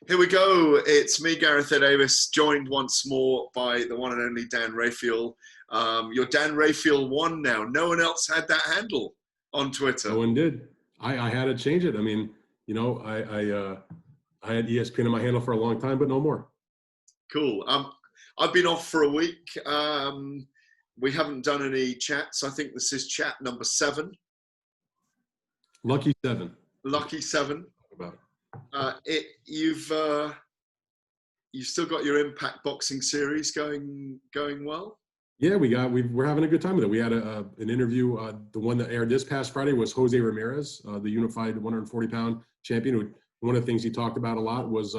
Here we go. It's me, Gareth Davies, joined once more by the one and only Dan Rafael. You're Dan Rafael 1 now. No one else had that handle on Twitter. No one did. I had to change it. I mean, I had ESPN in my handle for a long time, but no more. Cool. I've been off for a week. We haven't done any chats. I think this is chat number 7. Lucky 7. Lucky 7. About You've still got your Impact Boxing series going well. Yeah, we're having a good time with it. We had an interview. The one that aired this past Friday was Jose Ramirez, the unified 140-pound champion. One of the things he talked about a lot was,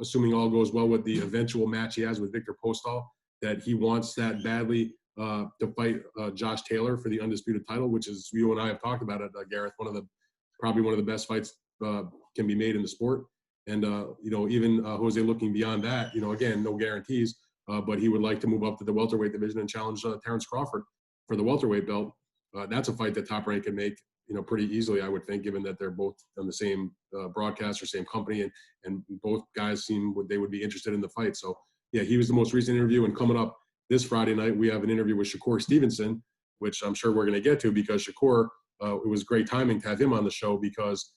assuming all goes well with the eventual match he has with Victor Postol, that he wants that badly to fight Josh Taylor for the undisputed title, which is, you and I have talked about it, Gareth, probably one of the best fights can be made in the sport. And, even Jose looking beyond that, again, no guarantees, but he would like to move up to the welterweight division and challenge Terrence Crawford for the welterweight belt. That's a fight that Top Rank can make, pretty easily, I would think, given that they're both on the same broadcast or same company, and both guys they would be interested in the fight. So, yeah, he was the most recent interview. And coming up this Friday night, we have an interview with Shakur Stevenson, which I'm sure we're going to get to, because Shakur, it was great timing to have him on the show, because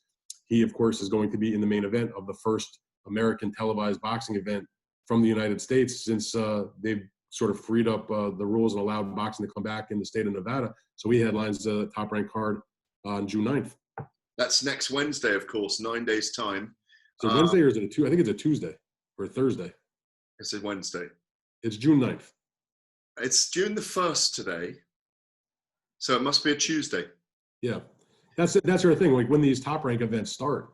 he, of course, is going to be in the main event of the first American televised boxing event from the United States since they've sort of freed up the rules and allowed boxing to come back in the state of Nevada. So he headlines the Top Rank card on June 9th. That's next Wednesday, of course, 9 days' time. So Wednesday, or is it I think it's a Tuesday or a Thursday. It's a Wednesday. It's June 9th. It's June the 1st today. So it must be a Tuesday. Yeah. That's sort of thing. Like when these Top Rank events start,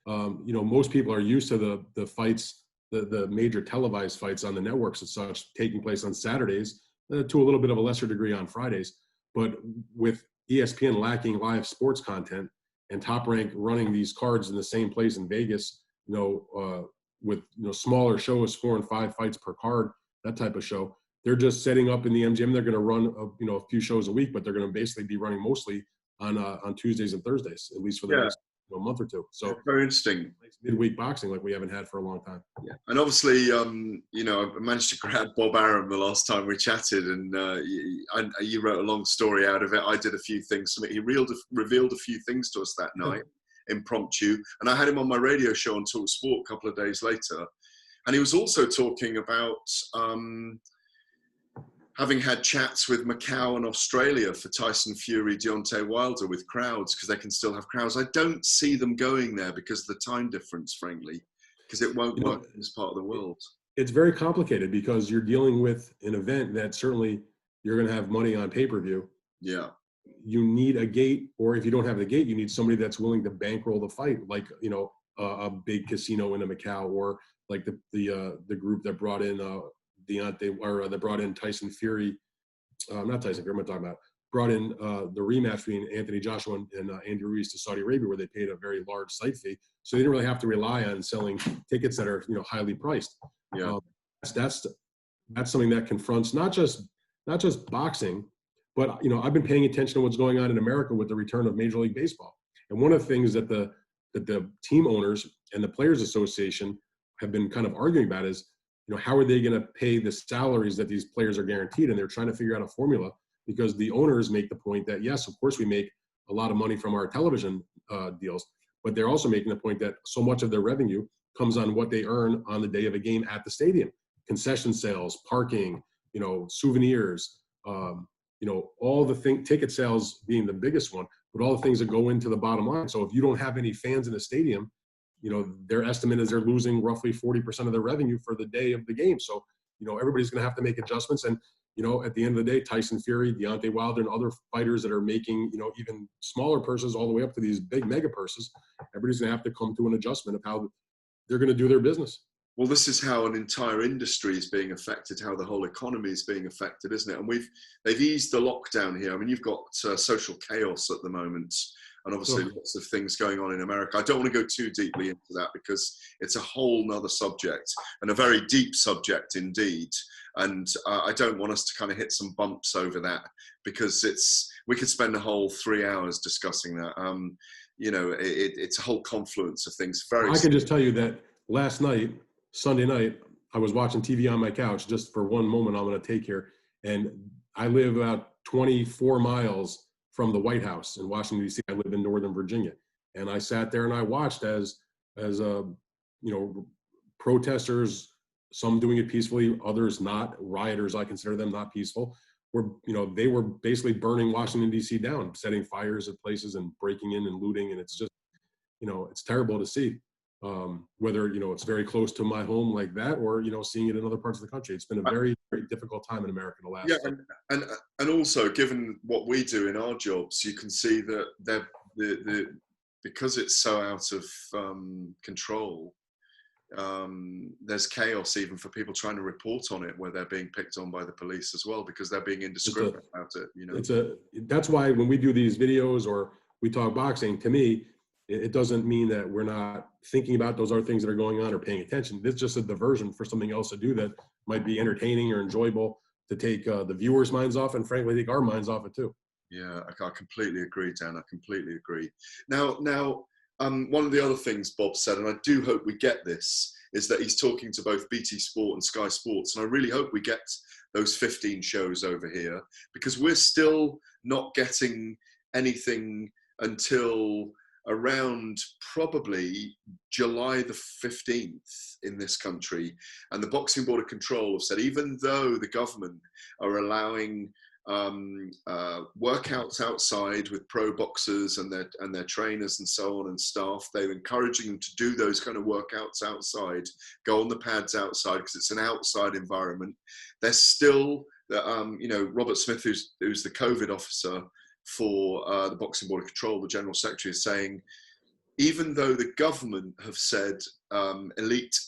most people are used to the fights, the major televised fights on the networks and such taking place on Saturdays, to a little bit of a lesser degree on Fridays. But with ESPN lacking live sports content and Top Rank running these cards in the same place in Vegas, with smaller shows, 4 and 5 fights per card, that type of show, they're just setting up in the MGM. They're going to run a few shows a week, but they're going to basically be running mostly on Tuesdays and Thursdays, at least for the next month or two. So very interesting. Midweek boxing like we haven't had for a long time. Yeah, and obviously, I managed to grab Bob Arum the last time we chatted, and you wrote a long story out of it. I did a few things. He revealed a few things to us that night, impromptu, and I had him on my radio show on Talk Sport a couple of days later, and he was also talking about having had chats with Macau and Australia for Tyson Fury, Deontay Wilder with crowds, because they can still have crowds. I don't see them going there because of the time difference, frankly, because it won't work in this part of the world. It's very complicated because you're dealing with an event that certainly you're going to have money on pay-per-view. Yeah. You need a gate, or if you don't have the gate, you need somebody that's willing to bankroll the fight, like, a big casino in Macau, or like the group that brought in Deontay, or that brought in Tyson Fury, not Tyson Fury, I'm talking about, brought in the rematch between Anthony Joshua and Andy Ruiz to Saudi Arabia, where they paid a very large site fee. So they didn't really have to rely on selling tickets that are, highly priced. Yeah. That's something that confronts not just boxing, but, I've been paying attention to what's going on in America with the return of Major League Baseball. And one of the things that the team owners and the Players Association have been kind of arguing about is, how are they going to pay the salaries that these players are guaranteed? And they're trying to figure out a formula, because the owners make the point that, yes, of course, we make a lot of money from our television deals, but they're also making the point that so much of their revenue comes on what they earn on the day of a game at the stadium: concession sales, parking, souvenirs, all the ticket sales being the biggest one, but all the things that go into the bottom line. So if you don't have any fans in the stadium, their estimate is they're losing roughly 40% of their revenue for the day of the game. So, everybody's going to have to make adjustments. And, at the end of the day, Tyson Fury, Deontay Wilder, and other fighters that are making, even smaller purses all the way up to these big mega purses, everybody's going to have to come to an adjustment of how they're going to do their business. Well, this is how an entire industry is being affected, how the whole economy is being affected, isn't it? And they've eased the lockdown here. I mean, you've got social chaos at the moment, and obviously lots of things going on in America. I don't want to go too deeply into that because it's a whole nother subject, and a very deep subject indeed. And I don't want us to kind of hit some bumps over that, because we could spend a whole 3 hours discussing that. It's a whole confluence of things. I can just tell you that last night, Sunday night, I was watching TV on my couch, just for one moment I'm going to take here. And I live about 24 miles from the White House in Washington, D.C. I live in Northern Virginia. And I sat there and I watched as protesters, some doing it peacefully, others not, rioters, I consider them not peaceful, they were basically burning Washington, D.C. down, setting fires at places and breaking in and looting. And it's just, it's terrible to see, whether, it's very close to my home like that, or, seeing it in other parts of the country. It's been a very, very difficult time in America the last. Yeah, and also, given what we do in our jobs, you can see that because it's so out of control, there's chaos even for people trying to report on it, where they're being picked on by the police as well, because they're being indiscriminate about it. That's why when we do these videos or we talk boxing, to me, it doesn't mean that we're not thinking about those other things that are going on or paying attention. It's just a diversion for something else to do that might be entertaining or enjoyable, to take the viewers' minds off, and frankly, take our minds off it too. Yeah, I completely agree, Dan. I completely agree. Now, one of the other things Bob said, and I do hope we get this, is that he's talking to both BT Sport and Sky Sports. And I really hope we get those 15 shows over here, because we're still not getting anything until around probably July the 15th in this country. And the Boxing Board of Control have said, even though the government are allowing workouts outside with pro boxers and their trainers and so on and staff, they're encouraging them to do those kind of workouts outside, go on the pads outside, because it's an outside environment. There's still Robert Smith, who's the COVID officer for the Boxing Board of Control, the General Secretary, is saying, even though the government have said elite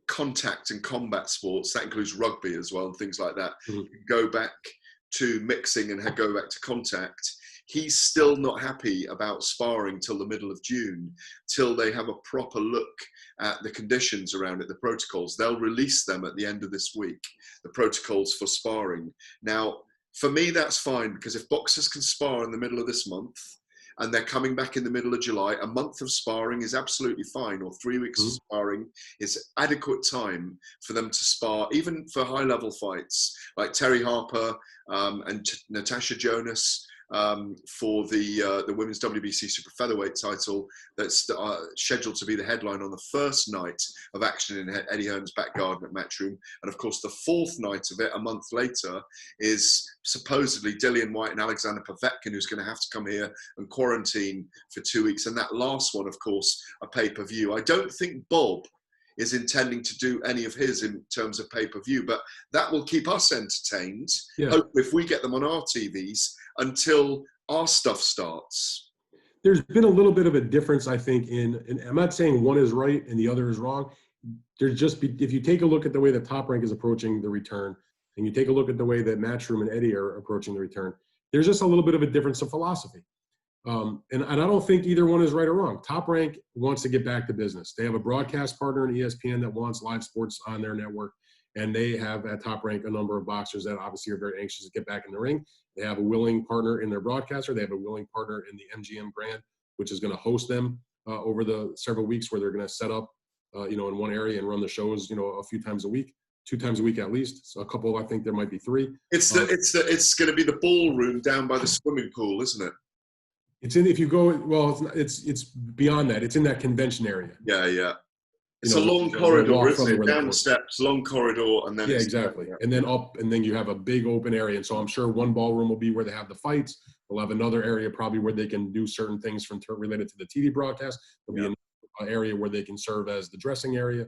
contact and combat sports, that includes rugby as well and things like that, go back to mixing and go back to contact, he's still not happy about sparring till the middle of June, till they have a proper look at the conditions around it, the protocols. They'll release them at the end of this week, the protocols for sparring. Now, for me, that's fine, because if boxers can spar in the middle of this month and they're coming back in the middle of July, a month of sparring is absolutely fine, or 3 weeks of sparring is adequate time for them to spar, even for high-level fights like Terry Harper and Natasha Jonas for the women's WBC super featherweight title, that's scheduled to be the headline on the first night of action in Eddie Hearn's back garden at Matchroom. And of course, the fourth night of it, a month later, is supposedly Dillian White and Alexander Povetkin, who's going to have to come here and quarantine for 2 weeks. And that last one, of course, a pay-per-view. I don't think Bob is intending to do any of his in terms of pay-per-view, but that will keep us entertained. Yeah. Hope if we get them on our TVs until our stuff starts. There's been a little bit of a difference, I think, in I'm not saying one is right and the other is wrong. If you take a look at the way that Top Rank is approaching the return, and you take a look at the way that Matchroom and Eddie are approaching the return, there's just a little bit of a difference of philosophy. And I don't think either one is right or wrong. Top Rank wants to get back to business. They have a broadcast partner in ESPN that wants live sports on their network. And they have at Top Rank a number of boxers that obviously are very anxious to get back in the ring. They have a willing partner in their broadcaster. They have a willing partner in the MGM brand, which is going to host them over the several weeks, where they're going to set up, in one area and run the shows, a few times a week, 2 times a week at least. So a couple, I think there might be 3. It's going to be the ballroom down by the swimming pool, isn't it? It's in, if you go, well, it's beyond that. It's in that convention area. Yeah. It's a long corridor, isn't it? Down the steps, long corridor, and then exactly. And then up, and then you have a big open area. And so I'm sure one ballroom will be where they have the fights. They'll have another area probably where they can do certain things related to the TV broadcast. There'll be an area where they can serve as the dressing area,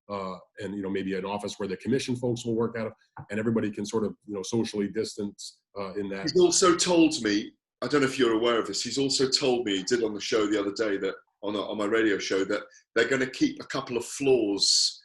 and maybe an office where the commission folks will work out of, and everybody can sort of socially distance in that. He's also told me, I don't know if you're aware of this, he's also told me, he did on the show the other day, that on my radio show, that they're going to keep a couple of floors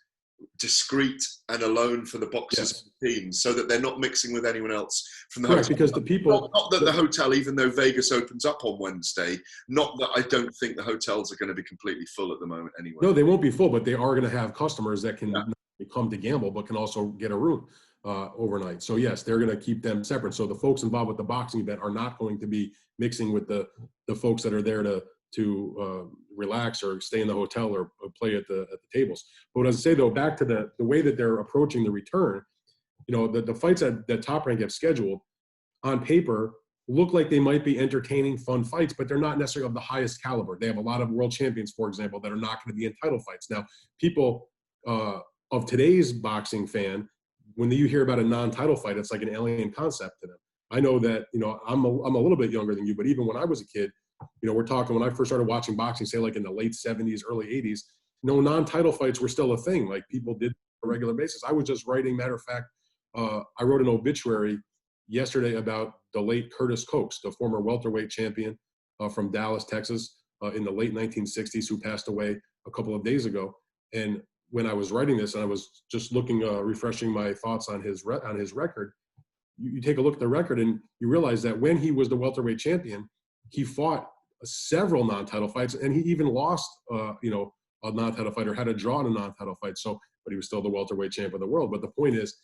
discreet and alone for the boxers and teams, so that they're not mixing with anyone else from the hotel. Because the people... Not that the hotel, even though Vegas opens up on Wednesday, not that I don't think the hotels are going to be completely full at the moment anyway. No, they won't be full, but they are going to have customers that can not only come to gamble, but can also get a room overnight. So yes, they're going to keep them separate. So the folks involved with the boxing event are not going to be mixing with the folks that are there to relax or stay in the hotel or play at the tables. But what I was say though, back to the way that they're approaching the return, the fights that Top Rank have scheduled on paper look like they might be entertaining, fun fights, but they're not necessarily of the highest caliber. They have a lot of world champions, for example, that are not going to be in title fights. Now, people of today's boxing fan, when you hear about a non-title fight, it's like an alien concept to them. I know that, I'm a little bit younger than you, but even when I was a kid, we're talking when I first started watching boxing, say like in the late 70s, early 80s, non-title fights were still a thing. Like people did on a regular basis. I was just writing, matter of fact, I wrote an obituary yesterday about the late Curtis Coates, the former welterweight champion from Dallas, Texas, in the late 1960s, who passed away a couple of days ago. And when I was writing this, and I was just looking, refreshing my thoughts on his record, you take a look at the record and you realize that when he was the welterweight champion, he fought several non-title fights, and he even lost, a non-title fight or had a draw in a non-title fight. So, but he was still the welterweight champ of the world. But the point is,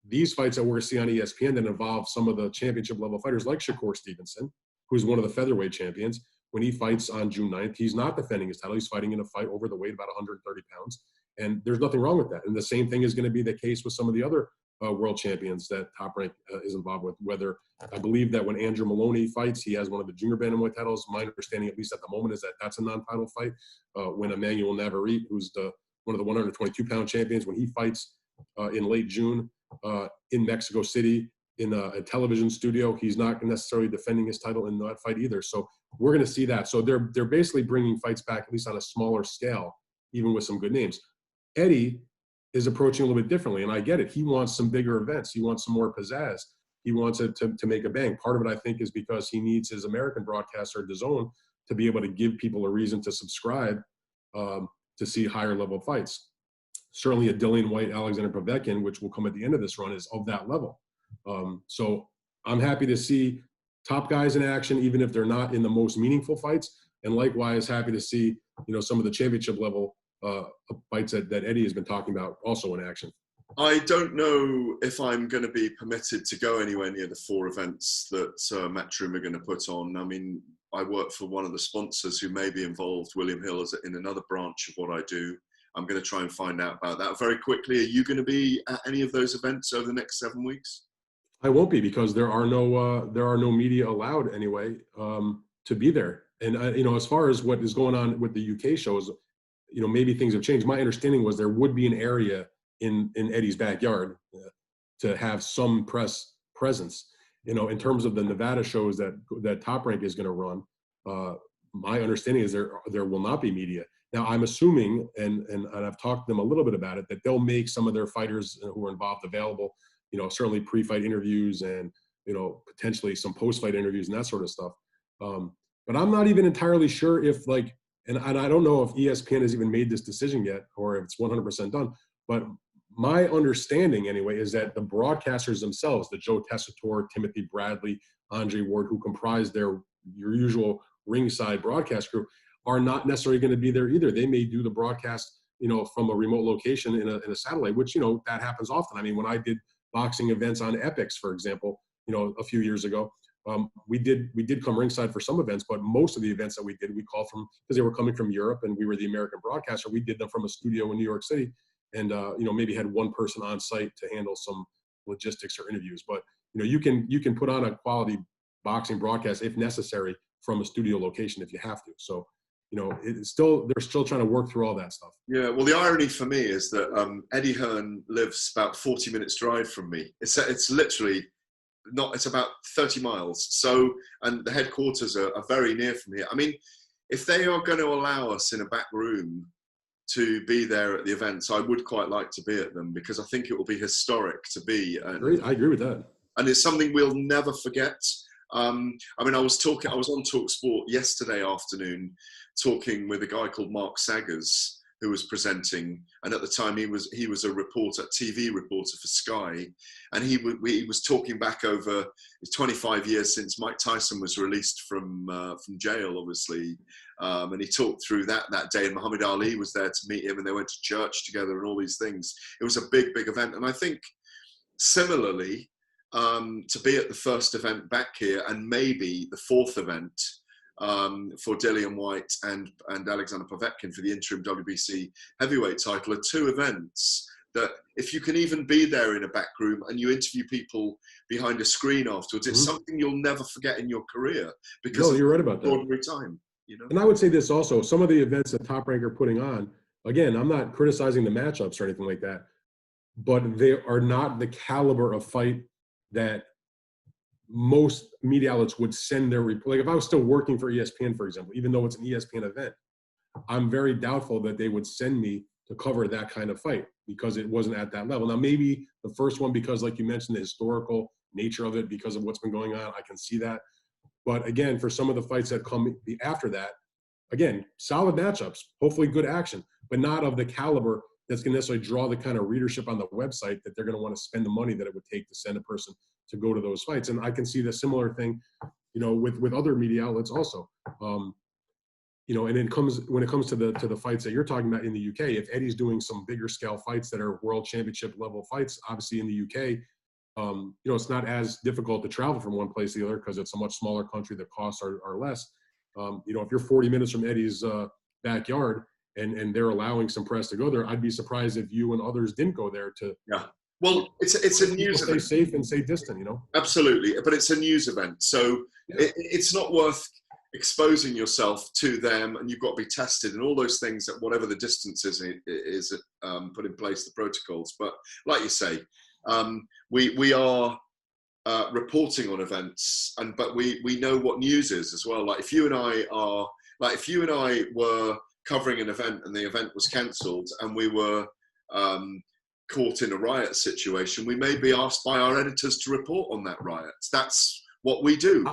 these fights that we're going to see on ESPN that involve some of the championship level fighters like Shakur Stevenson, who's one of the featherweight champions, when he fights on June 9th, he's not defending his title. He's fighting in a fight over the weight, about 130 pounds. And there's nothing wrong with that. And the same thing is going to be the case with some of the other world champions that Top Rank is involved with. Whether I believe that when Andrew Maloney fights, he has one of the junior bantamweight titles. My understanding, at least at the moment, is that that's a non-title fight. When Emmanuel Navarrete, who's one of the 122-pound champions, when he fights in late June in Mexico City in a television studio, he's not necessarily defending his title in that fight either. So we're going to see that. So they're basically bringing fights back, at least on a smaller scale, even with some good names. Eddie is approaching a little bit differently, and I get it. He wants some bigger events. He wants some more pizzazz. He wants it to make a bang. Part of it, I think, is because he needs his American broadcaster, DAZN, to be able to give people a reason to subscribe to see higher level fights. Certainly a Dillian White, Alexander Povetkin, which will come at the end of this run, is of that level. So I'm happy to see top guys in action, even if they're not in the most meaningful fights. And likewise, happy to see, some of the championship level fights that Eddie has been talking about also in action. I don't know if I'm going to be permitted to go anywhere near the 4 events that Matchroom are going to put on. I mean, I work for one of the sponsors who may be involved, William Hill, in another branch of what I do. I'm going to try and find out about that very quickly. Are you going to be at any of those events over the next 7 weeks? I won't be, because there are no media allowed anyway to be there. And as far as what is going on with the UK shows, maybe things have changed. My understanding was there would be an area in Eddie's backyard to have some press presence. In terms of the Nevada shows that Top Rank is going to run, my understanding is there will not be media. Now, I'm assuming, and I've talked to them a little bit about it, that they'll make some of their fighters who are involved available, certainly pre-fight interviews and, potentially some post-fight interviews and that sort of stuff. But I'm not even entirely sure if and I don't know if ESPN has even made this decision yet or if it's 100% done, but my understanding anyway is that the broadcasters themselves, the Joe Tessitore, Timothy Bradley, Andre Ward, who comprise your usual ringside broadcast crew, are not necessarily going to be there either. They may do the broadcast, from a remote location in a satellite, which, that happens often. I mean, when I did boxing events on Epix, for example, a few years ago, we did come ringside for some events, but most of the events that we did, we called from, because they were coming from Europe and we were the American broadcaster, we did them from a studio in New York City and, maybe had one person on site to handle some logistics or interviews. But, you can put on a quality boxing broadcast if necessary from a studio location if you have to. So, they're still trying to work through all that stuff. Yeah. Well, the irony for me is that Eddie Hearn lives about 40 minutes drive from me. It's literally it's about 30 miles. So, and the headquarters are very near from here. I mean, if they are going to allow us in a back room to be there at the events, I would quite like to be at them, because I think it will be historic to be. I agree with that. And it's something we'll never forget. I was on TalkSport yesterday afternoon talking with a guy called Mark Saggers, who was presenting, and at the time he was a TV reporter for Sky, and he was talking back over 25 years since Mike Tyson was released from jail, obviously, and he talked through that day, and Muhammad Ali was there to meet him, and they went to church together and all these things. It was a big event, and I think similarly, to be at the first event back here and maybe the 4th event for Dillian White and Alexander Povetkin for the interim WBC heavyweight title are two events that if you can even be there in a back room and you interview people behind a screen afterwards, it's something you'll never forget in your career because you're right about that. Ordinary time, you know. And I would say this also: some of the events that Top Rank are putting on, again, I'm not criticizing the matchups or anything like that, but they are not the caliber of fight that most media outlets would send their report. Like if I was still working for ESPN, for example, even though it's an ESPN event, I'm very doubtful that they would send me to cover that kind of fight because it wasn't at that level. Now, maybe the first one, because like you mentioned, the historical nature of it, because of what's been going on, I can see that. But again, for some of the fights that come after that, again, solid matchups, hopefully good action, but not of the caliber that's going to necessarily draw the kind of readership on the website that they're going to want to spend the money that it would take to send a person to go to those fights. And I can see the similar thing, you know, with other media outlets also. You know, and when it comes to the fights that you're talking about in the UK, if Eddie's doing some bigger scale fights that are world championship level fights, obviously in the UK, you know, it's not as difficult to travel from one place to the other because it's a much smaller country. The costs are less. You know, if you're 40 minutes from Eddie's backyard and they're allowing some press to go there, I'd be surprised if you and others didn't go there to. Yeah. Well, it's a news event. Stay safe and stay distant, you know. Absolutely, but it's a news event, so it's not worth exposing yourself to them, and you've got to be tested and all those things that whatever the distance is put in place, the protocols. But like you say, we are reporting on events, but we know what news is as well. Like if you and I were covering an event and the event was cancelled and we were caught in a riot situation, we may be asked by our editors to report on that riot. That's what we do.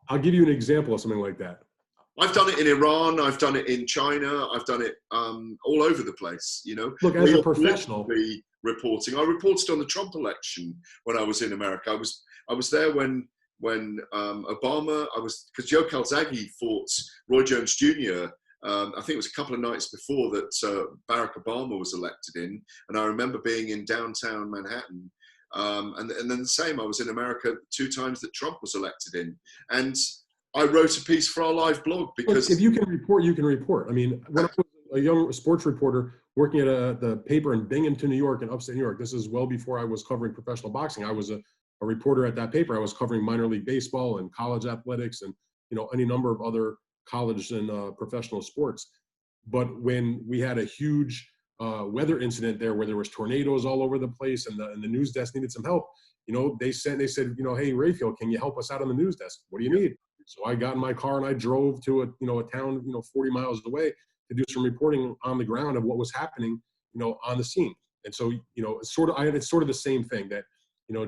I'll give you an example of something like that. I've done it in Iran. I've done it in China. I've done it all over the place. You know, look, as a professional, reporting. I reported on the Trump election when I was in America. I was there when Obama. Because Joe Calzaghe fought Roy Jones Jr. I think it was a couple of nights before that Barack Obama was elected in, and I remember being in downtown Manhattan. And then the same, I was in America 2 times that Trump was elected in. And I wrote a piece for our live blog because... If you can report, you can report. I mean, when I was a young sports reporter working at the paper in Binghamton, New York, in upstate New York, this is well before I was covering professional boxing. I was a reporter at that paper. I was covering minor league baseball and college athletics and, you know, any number of other college and professional sports. But when we had a huge weather incident there where there was tornadoes all over the place and the news desk needed some help, you know, they said, you know, hey, Rafael, can you help us out on the news desk? What do you need? So I got in my car and I drove to a town, 40 miles away to do some reporting on the ground of what was happening, on the scene. And so, it's sort of the same thing that,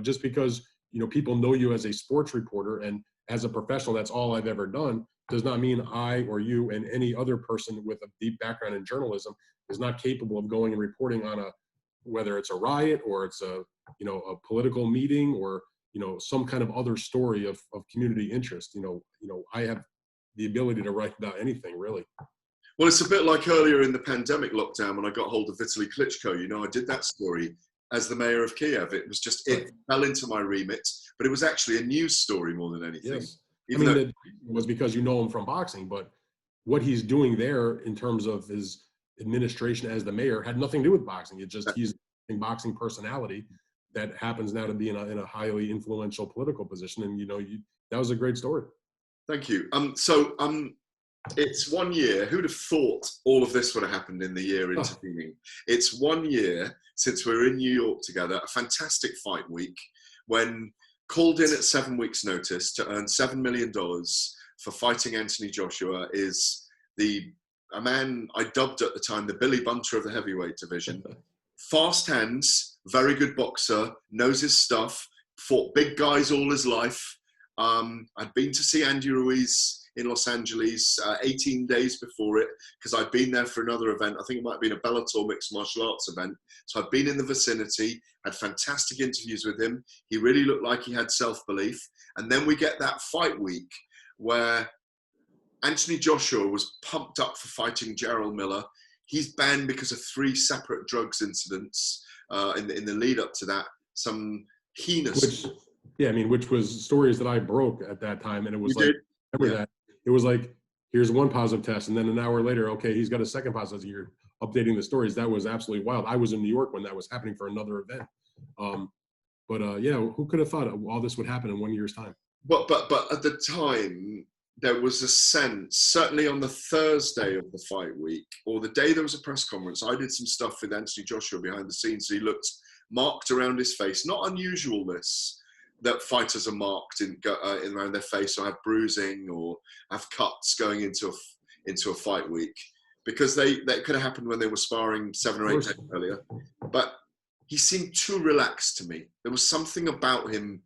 just because, people know you as a sports reporter and as a professional, that's all I've ever done, does not mean I or you and any other person with a deep background in journalism is not capable of going and reporting on whether it's a riot or it's a political meeting or, some kind of other story of community interest. I have the ability to write about anything, really. Well, it's a bit like earlier in the pandemic lockdown when I got hold of Vitaly Klitschko. I did that story as the mayor of Kiev. It was just, it fell into my remit, but it was actually a news story more than anything. Yes. It was because you know him from boxing, but what he's doing there in terms of his administration as the mayor had nothing to do with boxing. It just, he's a boxing personality that happens now to be in a highly influential political position. And, that was a great story. Thank you. It's 1 year. Who'd have thought all of this would have happened in the year intervening? It's 1 year since we were in New York together, a fantastic fight week, when called in at 7 weeks' notice to earn $7 million for fighting Anthony Joshua is a man I dubbed at the time the Billy Bunter of the heavyweight division. Fast hands, very good boxer, knows his stuff, fought big guys all his life. I'd been to see Andy Ruiz in Los Angeles 18 days before it, because I'd been there for another event. I think it might have been a Bellator mixed martial arts event. So I'd been in the vicinity, had fantastic interviews with him. He really looked like he had self-belief. And then we get that fight week where Anthony Joshua was pumped up for fighting Gerald Miller. He's banned because of 3 separate drugs incidents in the lead up to that. Some heinous... which was stories that I broke at that time. And it was that. It was like here's one positive test, and then an hour later, okay, he's got a second positive. You're updating the stories. That was absolutely wild. I was in New York when that was happening for another event. Yeah, who could have thought all this would happen in 1 year's time? But at the time, there was a sense, certainly on the Thursday of the fight week, or the day there was a press conference, I did some stuff with Anthony Joshua behind the scenes. He looked marked around his face. Not unusual, this, that fighters are marked in around their face or have bruising or have cuts going into a fight week, because that could have happened when they were sparring 7 or 8 days earlier. But he seemed too relaxed to me. There was something about him.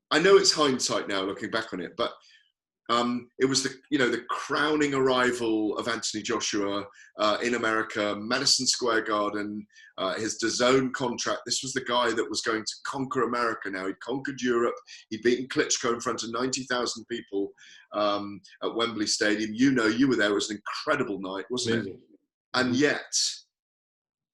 I know it's hindsight now looking back on it, but it was the crowning arrival of Anthony Joshua in America, Madison Square Garden, his DAZN contract. This was the guy that was going to conquer America now. He'd conquered Europe. He'd beaten Klitschko in front of 90,000 people at Wembley Stadium. You were there. It was an incredible night, wasn't it? And yet,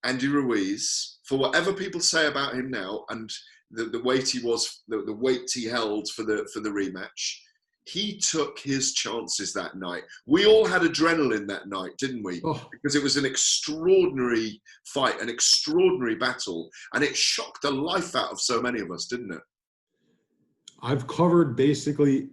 Andy Ruiz, for whatever people say about him now, and the weight he was, the weight he held for the rematch, he took his chances that night. We all had adrenaline that night, didn't we? Oh. Because it was an extraordinary fight, an extraordinary battle, and it shocked the life out of so many of us, didn't it? I've covered basically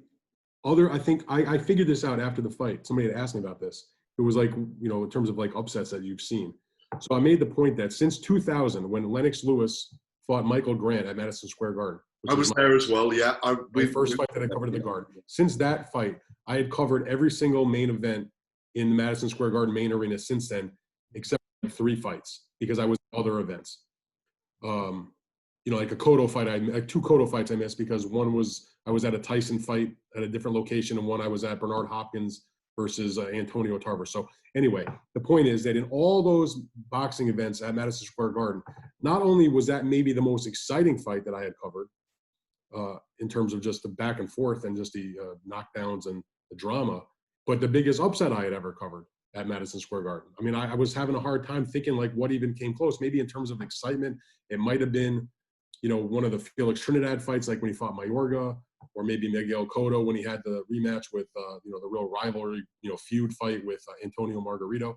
I think I figured this out after the fight. Somebody had asked me about this. It was like, in terms of like upsets that you've seen. So I made the point that since 2000, when Lennox Lewis fought Michael Grant at Madison Square Garden. I was there as well, yeah. My first fight that I covered at the Garden. Since that fight, I had covered every single main event in the Madison Square Garden main arena since then, except for 3 fights, because I was at other events. Like a Cotto fight, like 2 Cotto fights I missed, because one was, I was at a Tyson fight at a different location, and one I was at Bernard Hopkins versus Antonio Tarver. So anyway, the point is that in all those boxing events at Madison Square Garden, not only was that maybe the most exciting fight that I had covered, in terms of just the back and forth and just the knockdowns and the drama, but the biggest upset I had ever covered at Madison Square Garden. I mean, I was having a hard time thinking like what even came close. Maybe in terms of excitement, it might have been, one of the Felix Trinidad fights, like when he fought Mayorga, or maybe Miguel Cotto when he had the rematch with, the real rivalry, feud fight with Antonio Margarito.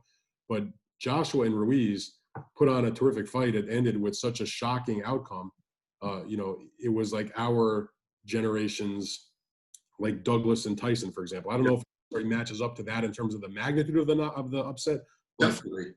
But Joshua and Ruiz put on a terrific fight. It ended with such a shocking outcome. It was like our generation's, like Douglas and Tyson, for example. I don't know if it matches up to that in terms of the magnitude of the upset. Definitely.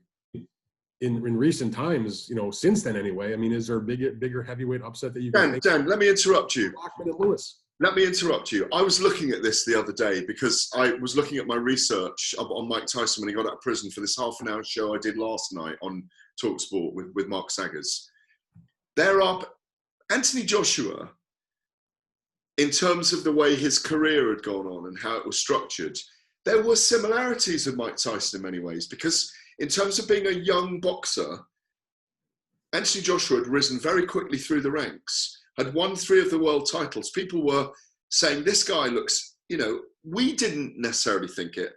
In recent times, since then anyway, I mean, is there a bigger heavyweight upset that you can think? Dan, let me interrupt you. Bachman and Lewis. Let me interrupt you. I was looking at this the other day because I was looking at my research on Mike Tyson when he got out of prison for this half-an-hour show I did last night on TalkSport with Mark Saggers. Anthony Joshua, in terms of the way his career had gone on and how it was structured, there were similarities with Mike Tyson in many ways, because in terms of being a young boxer, Anthony Joshua had risen very quickly through the ranks, had won 3 of the world titles. People were saying, this guy looks, we didn't necessarily think it,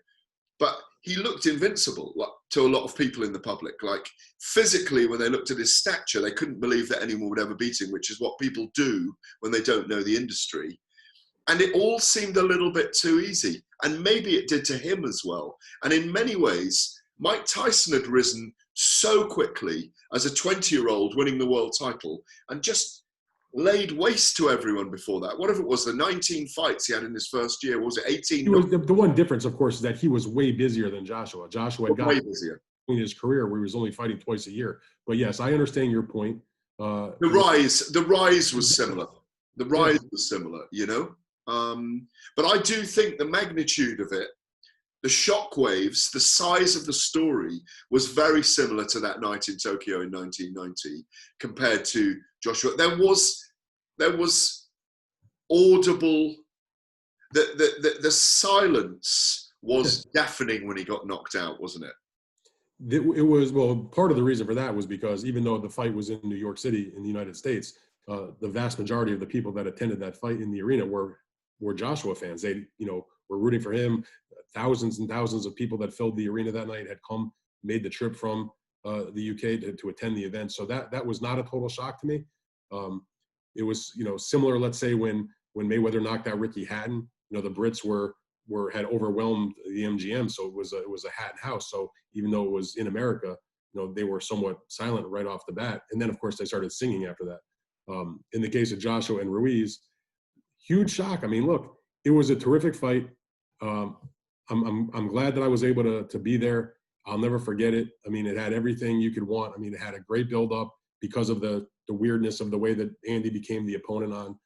but he looked invincible to a lot of people in the public. Like physically, when they looked at his stature, they couldn't believe that anyone would ever beat him, which is what people do when they don't know the industry. And it all seemed a little bit too easy. And maybe it did to him as well. And in many ways, Mike Tyson had risen so quickly as a 20-year-old winning the world title and just laid waste to everyone before that. Whatever it was, the 19 fights he had in his first year, was it 18? The one difference, of course, is that he was way busier than Joshua. Joshua got way busier in his career where he was only fighting twice a year. But yes, I understand your point. The rise was similar. The rise was similar, But I do think the magnitude of it, the shockwaves, the size of the story was very similar to that night in Tokyo in 1990 compared to Joshua. There was audible, the silence was deafening when he got knocked out, wasn't it? It was, well, part of the reason for that was because even though the fight was in New York City in the United States, the vast majority of the people that attended that fight in the arena were Joshua fans. They, were rooting for him. Thousands and thousands of people that filled the arena that night had made the trip from the UK to attend the event. So that was not a total shock to me. It was, similar, let's say, when Mayweather knocked out Ricky Hatton, the Brits were had overwhelmed the MGM, so it was a hat and house. So even though it was in America, they were somewhat silent right off the bat, and then of course they started singing after that. In the case of Joshua and Ruiz, huge shock. I mean, look, it was a terrific fight. I'm glad that I was able to be there. I'll never forget it. I mean, it had everything you could want. I mean, it had a great build-up because of the weirdness of the way that Andy became the opponent on,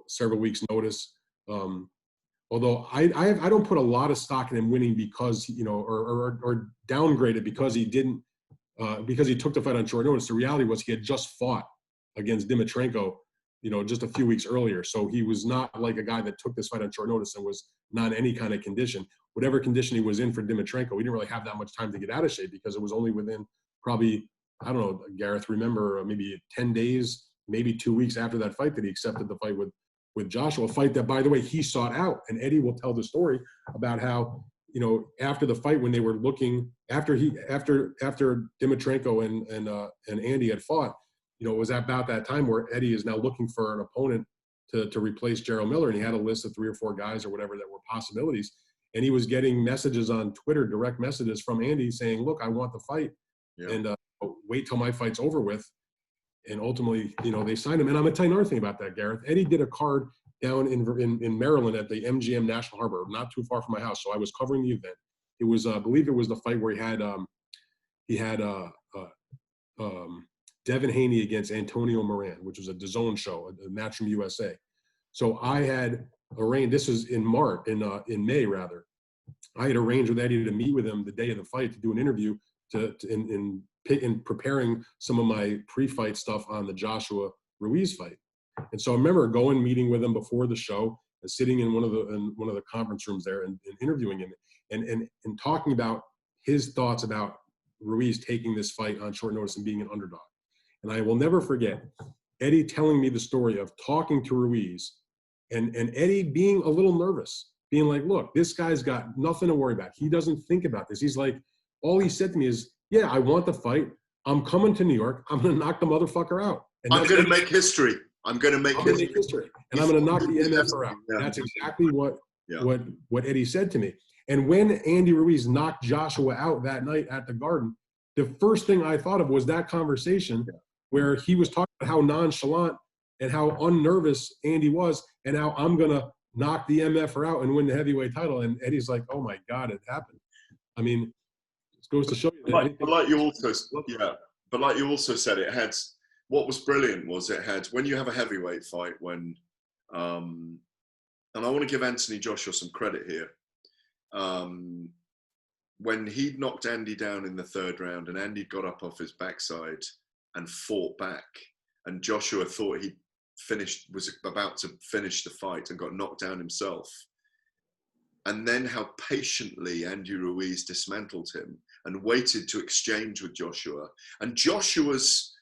several weeks' notice. Although I don't put a lot of stock in him winning because, or downgrade it because he didn't, because he took the fight on short notice. The reality was he had just fought against Dimitrenko, just a few weeks earlier. So he was not like a guy that took this fight on short notice and was not in any kind of condition. Whatever condition he was in for Dimitrenko, he didn't really have that much time to get out of shape because it was only within probably, I don't know, Gareth, remember maybe 10 days, maybe 2 weeks after that fight that he accepted the fight with Joshua, a fight that, by the way, he sought out. And Eddie will tell the story about how, after the fight when they were looking, after Dimitrenko and Andy had fought, it was about that time where Eddie is now looking for an opponent to replace Gerald Miller. And he had a list of 3 or 4 guys or whatever that were possibilities. And he was getting messages on Twitter, direct messages from Andy saying, look, I want the fight. Yeah. And wait till my fight's over with. And ultimately, they signed him. And I'm going to tell you another thing about that, Gareth. Eddie did a card down in Maryland at the MGM National Harbor, not too far from my house. So I was covering the event. It was, I believe it was the fight where he had Devin Haney against Antonio Moran, which was a DAZN show, a match from USA. So I had arranged, this was in May rather. I had arranged with Eddie to meet with him the day of the fight to do an interview in preparing some of my pre-fight stuff on the Joshua Ruiz fight. And so I remember meeting with him before the show and sitting in one of the conference rooms there and interviewing him and talking about his thoughts about Ruiz taking this fight on short notice and being an underdog. And I will never forget Eddie telling me the story of talking to Ruiz and Eddie being a little nervous, being like, look, this guy's got nothing to worry about. He doesn't think about this. He's like, all he said to me is, yeah, I want the fight. I'm coming to New York. I'm going to knock the motherfucker out. And I'm going to make history. I'm going to make history. And I'm going to knock the MFR out. Yeah. That's exactly what Eddie said to me. And when Andy Ruiz knocked Joshua out that night at the Garden, the first thing I thought of was that conversation where he was talking about how nonchalant and how unnervous Andy was and how I'm going to knock the MFR out and win the heavyweight title. And Eddie's like, oh my God, it happened. I mean, it goes to show you that. But like you also said, it had, what was brilliant was it had, when you have a heavyweight fight, and I want to give Anthony Joshua some credit here. When he'd knocked Andy down in the 3rd round and Andy got up off his backside and fought back, and Joshua thought he was about to finish the fight and got knocked down himself. And then how patiently Andy Ruiz dismantled him and waited to exchange with Joshua. And Joshua's,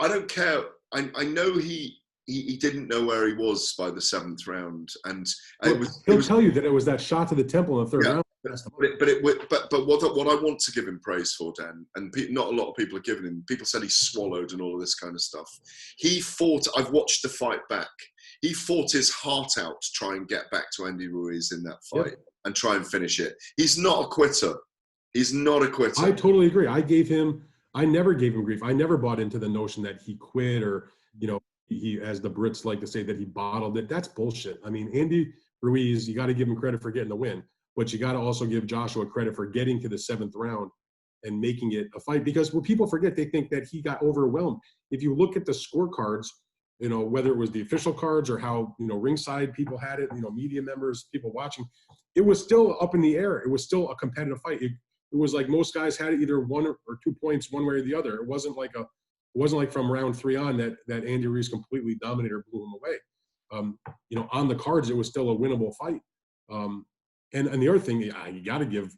I don't care, I know he didn't know where he was by the 7th round, and he'll tell you that it was that shot to the temple in the 3rd round. But what I want to give him praise for, Dan, and not a lot of people are giving him. People said he swallowed and all of this kind of stuff. He fought. I've watched the fight back. He fought his heart out to try and get back to Andy Ruiz in that fight and try and finish it. He's not a quitter. He's not a quitter. I totally agree. I never gave him grief. I never bought into the notion that he quit or, he, as the Brits like to say, that he bottled it. That's bullshit. I mean, Andy Ruiz, you got to give him credit for getting the win, but you got to also give Joshua credit for getting to the 7th round and making it a fight. Because what people forget, they think that he got overwhelmed. If you look at the scorecards, whether it was the official cards or how, ringside people had it, media members, people watching, it was still up in the air. It was still a competitive fight. It was like most guys had either 1 or 2 points one way or the other. It wasn't like from round 3 on that Andy Ruiz completely dominated or blew him away. On the cards, it was still a winnable fight. And the other thing you got to give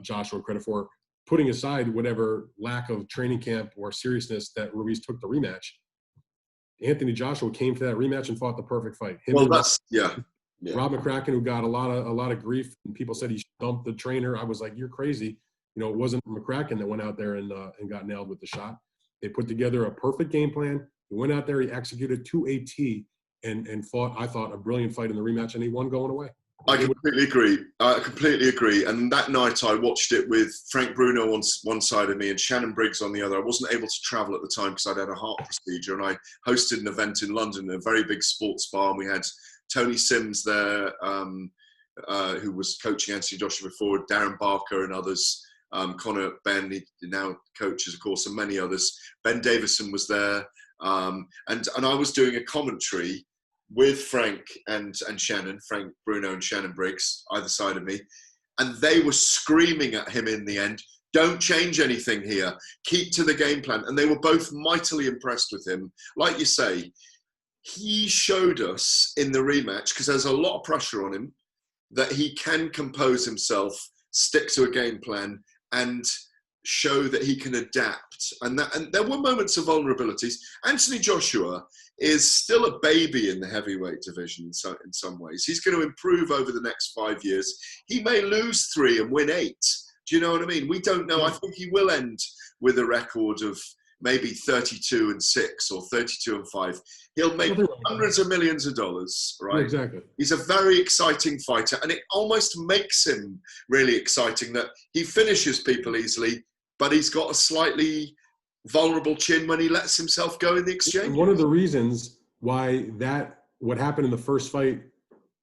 Joshua credit for, putting aside whatever lack of training camp or seriousness that Ruiz took the rematch, Anthony Joshua came to that rematch and fought the perfect fight. Rob McCracken, who got a lot of grief, and people said he dumped the trainer. I was like, you're crazy. It wasn't McCracken that went out there and got nailed with the shot. They put together a perfect game plan. He went out there, he executed to a T, and fought, I thought, a brilliant fight in the rematch, and he won going away. I completely agree. I completely agree. And that night I watched it with Frank Bruno on one side of me and Shannon Briggs on the other. I wasn't able to travel at the time because I'd had a heart procedure, and I hosted an event in London, a very big sports bar, and we had Tony Sims there, who was coaching Anthony Joshua before, Darren Barker and others, Connor Ben, he now coaches, of course, and many others. Ben Davison was there, and I was doing a commentary with Frank and Shannon, Frank Bruno and Shannon Briggs, either side of me, and they were screaming at him in the end, don't change anything here, keep to the game plan. And they were both mightily impressed with him. Like you say, he showed us in the rematch, because there's a lot of pressure on him, that he can compose himself, stick to a game plan, and show that he can adapt. And there were moments of vulnerabilities. Anthony Joshua is still a baby in the heavyweight division, so in some ways. He's going to improve over the next 5 years. He may lose 3 and win 8. Do you know what I mean? We don't know. I think he will end with a record of maybe 32-6 or 32-5. He'll make hundreds of millions of dollars, right? Exactly. He's a very exciting fighter, and it almost makes him really exciting that he finishes people easily, but he's got a slightly vulnerable chin when he lets himself go in the exchange. One of the reasons why what happened in the first fight,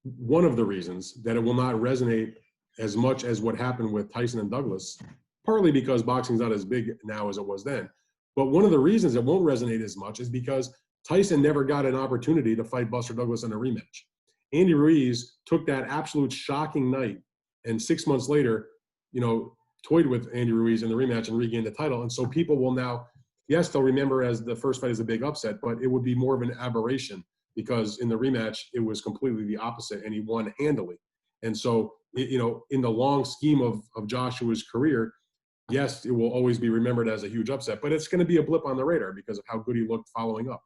one of the reasons that it will not resonate as much as what happened with Tyson and Douglas, partly because boxing's not as big now as it was then. But one of the reasons it won't resonate as much is because Tyson never got an opportunity to fight Buster Douglas in a rematch. Andy Ruiz took that absolute shocking night, and 6 months later, toyed with Andy Ruiz in the rematch and regained the title. And so people will now, yes, they'll remember as the first fight as a big upset, but it would be more of an aberration because in the rematch, it was completely the opposite and he won handily. And so, in the long scheme of Joshua's career, yes, it will always be remembered as a huge upset, but it's going to be a blip on the radar because of how good he looked following up.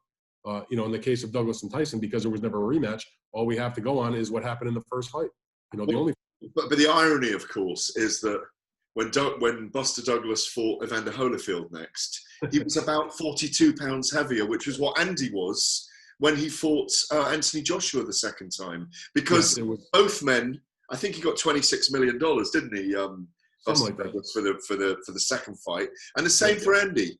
In the case of Douglas and Tyson, because there was never a rematch, all we have to go on is what happened in the first fight. But the irony, of course, is that when Buster Douglas fought Evander Holyfield next, he was about 42 pounds heavier, which was what Andy was when he fought Anthony Joshua the second time. Because both men, I think he got $26 million, didn't he? Buster Douglas for the second fight, and the same for Andy.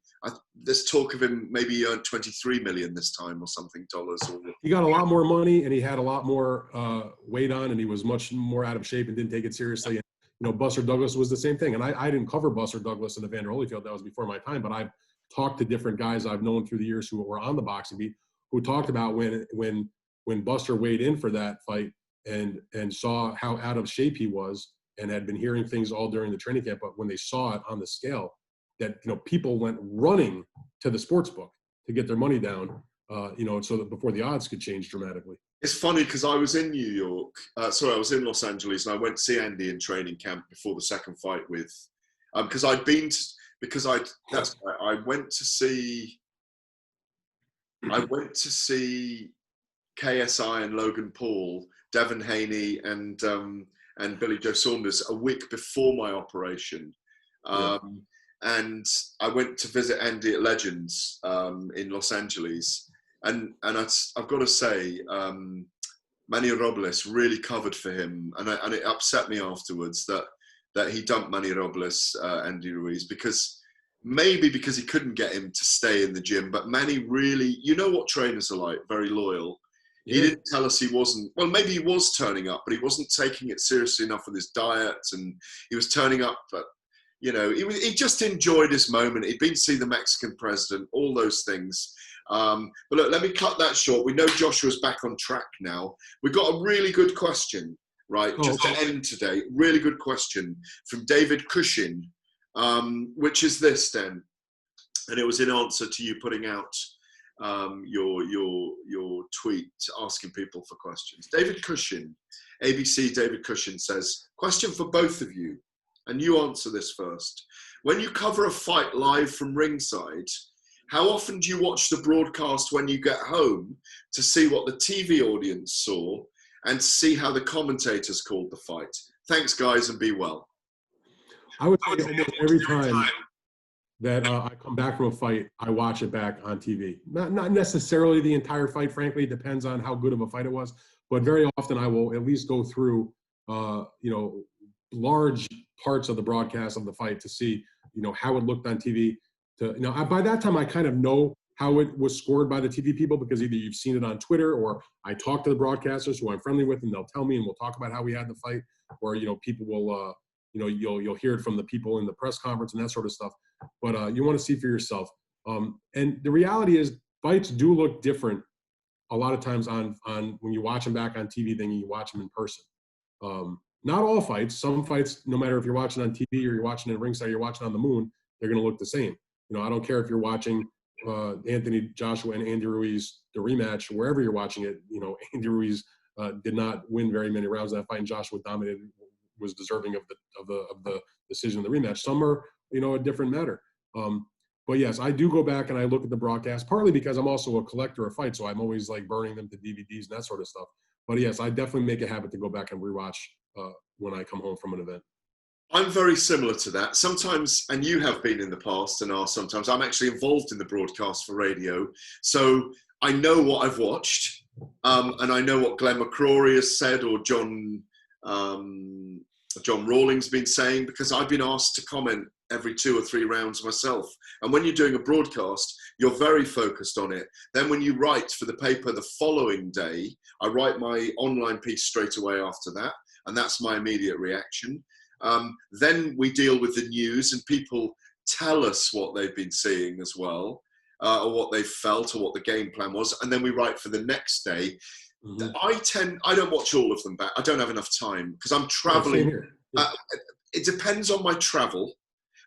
There's talk of him maybe earned $23 million this time or something dollars. He got a lot more money, and he had a lot more weight on, and he was much more out of shape and didn't take it seriously. Buster Douglas was the same thing. And I didn't cover Buster Douglas and Evander Holyfield. That was before my time. But I've talked to different guys I've known through the years who were on the boxing beat who talked about when Buster weighed in for that fight and saw how out of shape he was and had been hearing things all during the training camp. But when they saw it on the scale, that, people went running to the sports book to get their money down, so that before the odds could change dramatically. It's funny because I was in New York. I was in Los Angeles, and I went to see Andy in training camp before the second fight with, because I went to see KSI and Logan Paul, Devin Haney, and Billy Joe Saunders a week before my operation. And I went to visit Andy at Legends in Los Angeles. And I've got to say, Manny Robles really covered for him. And it upset me afterwards that he dumped Manny Robles, Andy Ruiz, because he couldn't get him to stay in the gym. But Manny really, what trainers are like, very loyal. He didn't tell us he wasn't, well, maybe he was turning up, but he wasn't taking it seriously enough with his diet. And he was turning up, but, he just enjoyed his moment. He'd been to see the Mexican president, all those things. But look, let me cut that short. We know Joshua's back on track now. We've got a really good question, right? Just to end today. Really good question from David Cushing, which is this then. And it was in answer to you putting out your tweet asking people for questions. David Cushing, ABC David Cushing says, question for both of you. And you answer this first. When you cover a fight live from ringside, how often do you watch the broadcast when you get home to see what the TV audience saw and see how the commentators called the fight? Thanks, guys, and be well. I would say almost every time that I come back from a fight, I watch it back on TV. Not necessarily the entire fight, frankly. It depends on how good of a fight it was. But very often I will at least go through large parts of the broadcast of the fight to see, how it looked on TV. By that time, I kind of know how it was scored by the TV people, because either you've seen it on Twitter, or I talk to the broadcasters who I'm friendly with, and they'll tell me, and we'll talk about how we had the fight, or, people will, you'll hear it from the people in the press conference and that sort of stuff. But you want to see for yourself. And the reality is, fights do look different a lot of times on when you watch them back on TV than you watch them in person. Not all fights. Some fights, no matter if you're watching on TV or you're watching at ringside, you're watching on the moon, they're going to look the same. I don't care if you're watching Anthony Joshua and Andy Ruiz, the rematch, wherever you're watching it. Andy Ruiz did not win very many rounds in that fight, and Joshua dominated, was deserving of the decision in the rematch. Some are, a different matter. But yes, I do go back and I look at the broadcast, partly because I'm also a collector of fights, so I'm always like burning them to DVDs and that sort of stuff. But yes, I definitely make a habit to go back and rewatch when I come home from an event. I'm very similar to that. Sometimes, and you have been in the past and are sometimes, I'm actually involved in the broadcast for radio. So I know what I've watched, and I know what Glenn McCrory has said, or John Rawlings been saying, because I've been asked to comment every 2 or 3 rounds myself. And when you're doing a broadcast, you're very focused on it. Then when you write for the paper the following day, I write my online piece straight away after that, and that's my immediate reaction. Then we deal with the news, and people tell us what they've been seeing as well, or what they felt, or what the game plan was, and then we write for the next day. Mm-hmm. I don't watch all of them back. I don't have enough time because I'm traveling. It depends on my travel,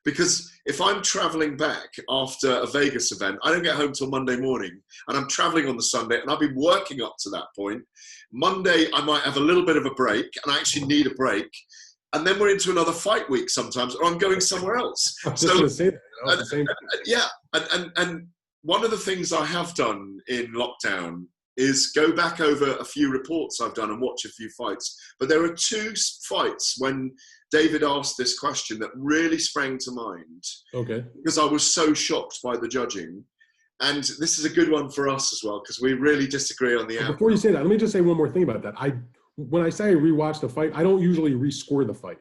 because if I'm traveling back after a Vegas event, I don't get home till Monday morning, and I'm traveling on the Sunday, and I've been working up to that point. Monday, I might have a little bit of a break, and I actually need a break. And then we're into another fight week sometimes, or I'm going somewhere else. I was just going to say that. And one of the things I have done in lockdown is go back over a few reports I've done and watch a few fights. But there are 2 fights when David asked this question that really sprang to mind. Okay. Because I was so shocked by the judging. And this is a good one for us as well, because we really disagree on the outcome. Before you say that, let me just say one more thing about that. When I say I rewatch the fight, I don't usually rescore the fight.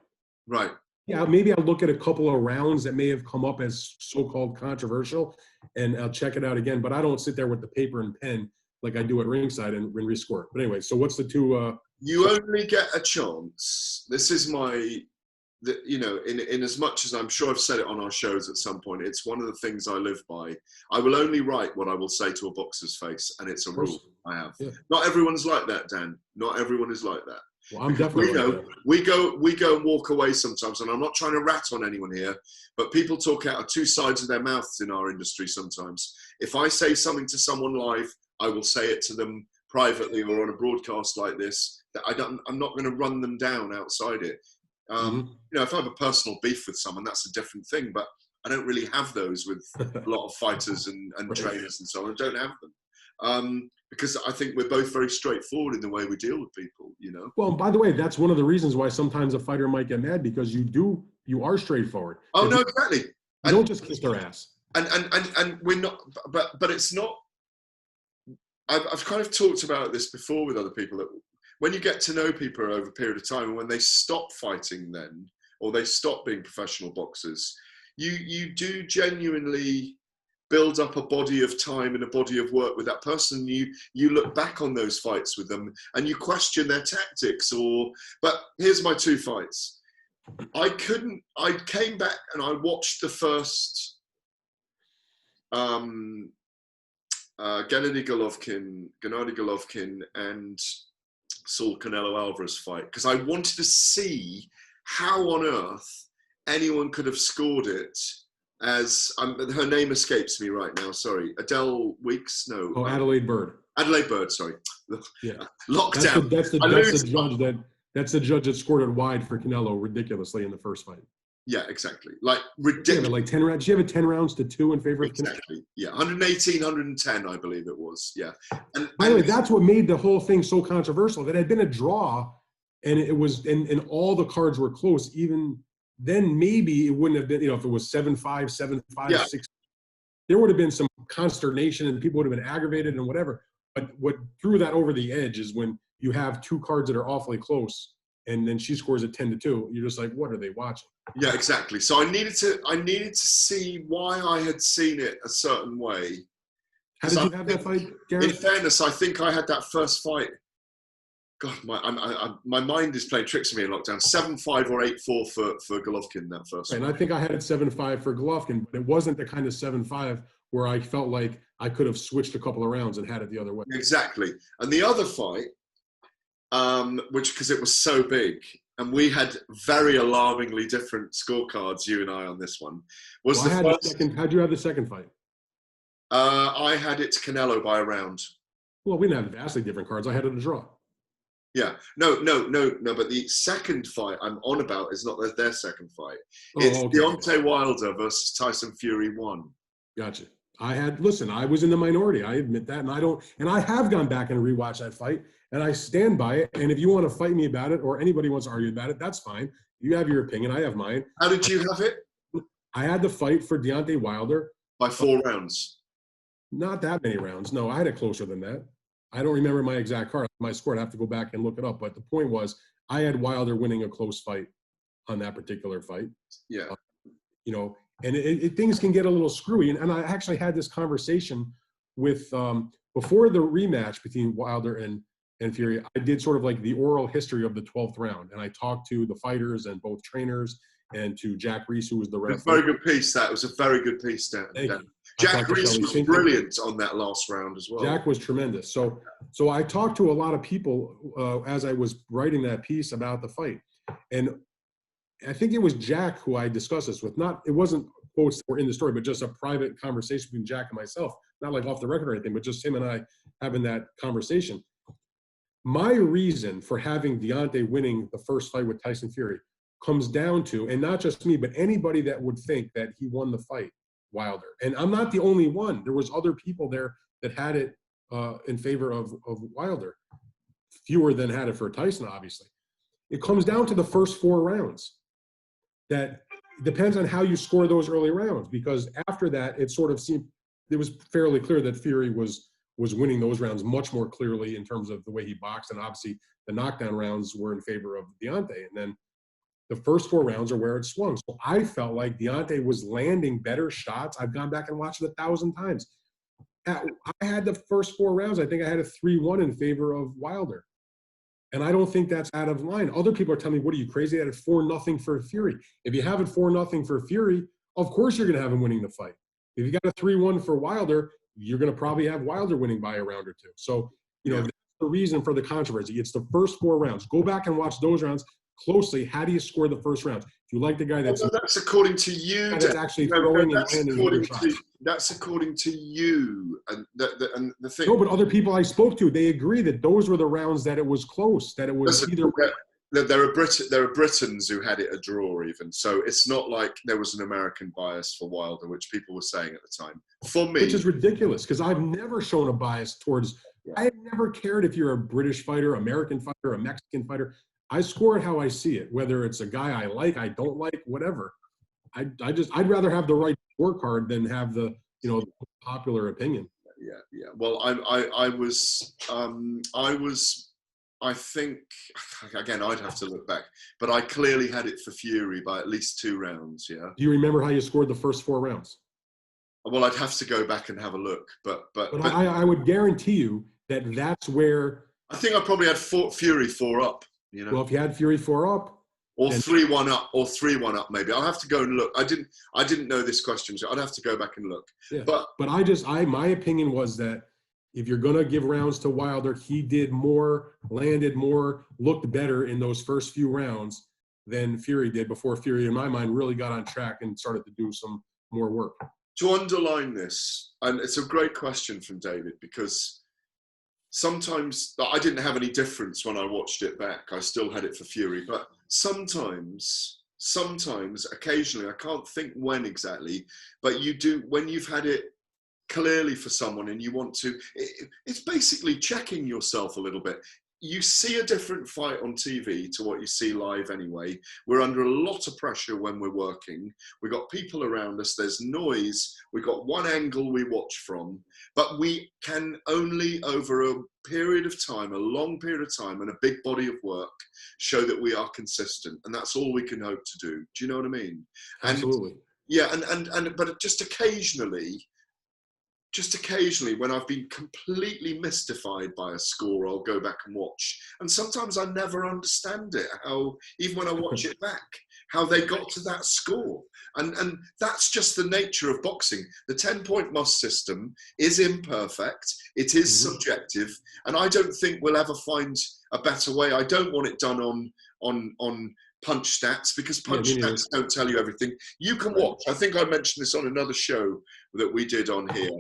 Right. Yeah, maybe I'll look at a couple of rounds that may have come up as so-called controversial, and I'll check it out again. But I don't sit there with the paper and pen like I do at ringside and rescore it. But anyway, so what's the 2? You only get a chance. This is in as much as I'm sure I've said it on our shows at some point, it's one of the things I live by. I will only write what I will say to a boxer's face, and it's a rule I have. Yeah. Not everyone's like that, Dan. Not everyone is like that. Well, I'm definitely we go and walk away sometimes, and I'm not trying to rat on anyone here, but people talk out of 2 sides of their mouths in our industry sometimes. If I say something to someone live, I will say it to them privately or on a broadcast like this. That I'm not going to run them down outside it. If I have a personal beef with someone, that's a different thing, but I don't really have those with a lot of fighters and trainers and so on. I don't have them. Because I think we're both very straightforward in the way we deal with people, Well, by the way, that's one of the reasons why sometimes a fighter might get mad, because you are straightforward. Oh, no, exactly. You don't just kiss their ass. And we're not, but it's not, I've kind of talked about this before with other people, that when you get to know people over a period of time, and when they stop fighting then, or they stop being professional boxers, you do genuinely build up a body of time and a body of work with that person. You look back on those fights with them and you question their tactics. But here's my 2 fights. I came back and I watched the first Gennady Golovkin and Saul Canelo Alvarez fight, because I wanted to see how on earth anyone could have scored it. As her name escapes me right now. Sorry, Adele Weeks. No. Oh, Adelaide Bird. Adelaide Bird. Sorry. Yeah. Lockdown. That's the judge that scored it wide for Canelo ridiculously in the first fight. Yeah, exactly. Like ridiculous. Like 10 rounds. Did you have a 10 rounds to 2 in favor of Canelo? Exactly. Yeah, 118, 110, I believe it was. Yeah. And by the way, that's what made the whole thing so controversial. That it had been a draw, and it was, and all the cards were close. Even then, maybe it wouldn't have been. If it was 7-5, 7-5, 6, there would have been some consternation, and people would have been aggravated and whatever. But what threw that over the edge is when you have 2 cards that are awfully close, and then she scores at 10-2. You're just like, what are they watching? Yeah, exactly. So I needed to see why I had seen it a certain way. How did you have that fight, Gareth? In fairness, I think I had that first fight. God, my mind is playing tricks on me in lockdown. 7-5 or 8-4 for Golovkin that first. And I think I had it 7-5 for Golovkin, but it wasn't the kind of 7-5 where I felt like I could have switched a couple of rounds and had it the other way. Exactly. And the other fight, which because it was so big, and we had very alarmingly different scorecards, you and I, on this one, was how'd you have the second fight? I had it to Canelo by a round. Well, we didn't have vastly different cards. I had it a draw. Yeah, no. But the second fight I'm on about is not their second fight. It's Deontay Wilder versus Tyson Fury 1. Gotcha. I was in the minority. I admit that, and I have gone back and rewatched that fight, and I stand by it. And if you want to fight me about it, or anybody wants to argue about it, that's fine. You have your opinion. I have mine. How did you have it? I had the fight for Deontay Wilder by 4 rounds. Not that many rounds. No, I had it closer than that. I don't remember my exact card, my score. I'd have to go back and look it up. But the point was, I had Wilder winning a close fight on that particular fight. Yeah. And things can get a little screwy. And I actually had this conversation with, before the rematch between Wilder and Fury, I did sort of like the oral history of the 12th round. And I talked to the fighters and both trainers and to Jack Reese, who was the referee. Very good piece, that. It was a very good piece, Dan. Jack Reese was brilliant on that last round as well. Jack was tremendous. So I talked to a lot of people as I was writing that piece about the fight. And I think it was Jack who I discussed this with. It wasn't quotes that were in the story, but just a private conversation between Jack and myself. Not like off the record or anything, but just him and I having that conversation. My reason for having Deontay winning the first fight with Tyson Fury comes down to, and not just me, but anybody that would think that he won the fight, Wilder. And I'm not the only one. There was other people there that had it in favor of Wilder. Fewer than had it for Tyson, obviously. It comes down to the first 4 rounds. That depends on how you score those early rounds, because after that, it sort of seemed, it was fairly clear that Fury was winning those rounds much more clearly in terms of the way he boxed. And obviously the knockdown rounds were in favor of Deontay. And then the first 4 rounds are where it swung. So I felt like Deontay was landing better shots. I've gone back and watched it 1,000 times. I had the first 4 rounds. I think I had a 3-1 in favor of Wilder. And I don't think that's out of line. Other people are telling me, what are you, crazy? I had it 4-0 for Fury. If you have it 4-0 for Fury, of course you're going to have him winning the fight. If you got a 3-1 for Wilder, you're going to probably have Wilder winning by a round or 2. So, that's the reason for the controversy. It's the first 4 rounds. Go back and watch those rounds closely. How do you score the first rounds? If you like the guy that's according to you. That's actually throwing and landing shots. That's according to you. And the thing. No, but other people I spoke to, they agree that those were the rounds that it was close, that it was either way. There are Britons who had it a draw even. So it's not like there was an American bias for Wilder, which people were saying at the time. For me. Which is ridiculous, because I've never shown a bias towards, I have never cared if you're a British fighter, American fighter, a Mexican fighter. I score it how I see it, whether it's a guy I like, I don't like, whatever. I'd rather have the right scorecard than have the popular opinion. Yeah. Well, I think, again, I'd have to look back, but I clearly had it for Fury by at least 2 rounds. Yeah. Do you remember how you scored the first 4 rounds? Well, I'd have to go back and have a look, but I would guarantee you that that's where. I think I probably had Fury 4 up. Well, if you had Fury 4 up, or 3-1 up, or 3-1 up, maybe. I'll have to go and look. I didn't know this question, so I'd have to go back and look. Yeah. But my opinion was that if you're gonna give rounds to Wilder, he did more, landed more, looked better in those first few rounds than Fury did before Fury, in my mind, really got on track and started to do some more work. To underline this, and it's a great question from David, because sometimes I didn't have any difference when I watched it back. I still had it for Fury, but sometimes, occasionally, I can't think when exactly, but you do, when you've had it clearly for someone and you want to, it's basically checking yourself a little bit. you see a different fight on TV to what you see live anyway. We're under a lot of pressure when we're working. We've got people around us, there's noise, we've got one angle we watch from, but we can only, over a period of time, a long period of time and a big body of work, show that we are consistent. And that's all we can hope to do. Do you know what I mean? Absolutely. Yeah, but just occasionally when I've been completely mystified by a score, I'll go back and watch. And sometimes I never understand it, how, even when I watch it back, how they got to that score. And that's just the nature of boxing. The 10-point must system is imperfect. It is subjective. And I don't think we'll ever find a better way. I don't want it done on punch stats, because punch stats don't tell you everything. You can watch, I think I mentioned this on another show that we did on here.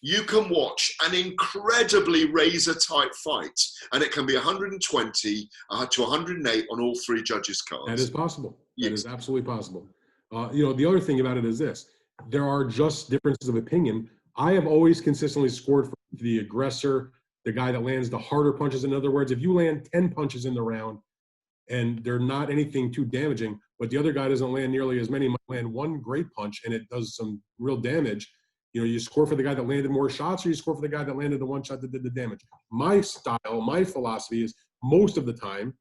You can watch an incredibly razor-tight fight, and it can be 120 to 108 on all three judges' cards. That is possible. That is absolutely possible. The other thing about it is this. There are just differences of opinion. I have always consistently scored for the aggressor, the guy that lands the harder punches. In other words, if you land 10 punches in the round and they're not anything too damaging, but the other guy doesn't land nearly as many, might land one great punch and it does some real damage, you score for the guy that landed more shots, or you score for the guy that landed the one shot that did the damage. My style, my philosophy is, most of the time,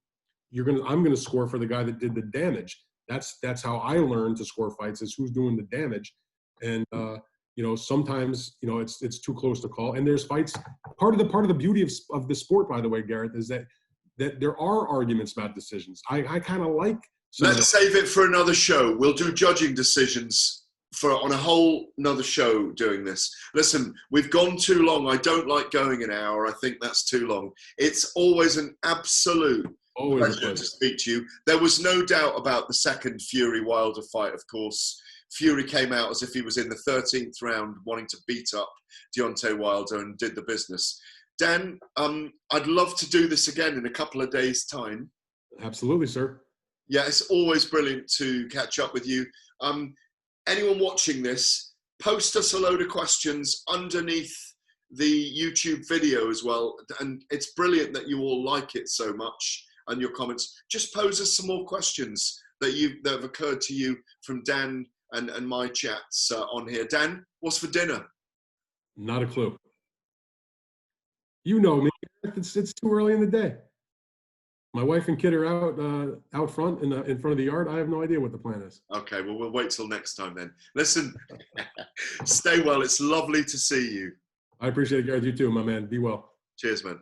I'm gonna score for the guy that did the damage. That's how I learn to score fights, is who's doing the damage. And sometimes it's too close to call. And there's fights. Part of the beauty of the sport, by the way, Gareth, is that there are arguments about decisions. I kind of like. Let's save it for another show. We'll do judging decisions on a whole another show doing this. Listen, we've gone too long. I don't like going an hour. I think that's too long. It's always an absolute pleasure to speak to you. There was no doubt about the second Fury-Wilder fight, of course. Fury came out as if he was in the 13th round wanting to beat up Deontay Wilder and did the business. Dan, I'd love to do this again in a couple of days' time. Absolutely, sir. Yeah, it's always brilliant to catch up with you. Anyone watching this, post us a load of questions underneath the YouTube video as well. And it's brilliant that you all like it so much, and your comments. Just pose us some more questions that have occurred to you from Dan and my chats on here. Dan, what's for dinner? Not a clue. You know me. It's too early in the day. My wife and kid are out front in front of the yard. I have no idea what the plan is. Okay, well, we'll wait till next time then. Listen, stay well. It's lovely to see you. I appreciate it, Gareth. You too, my man. Be well. Cheers, man.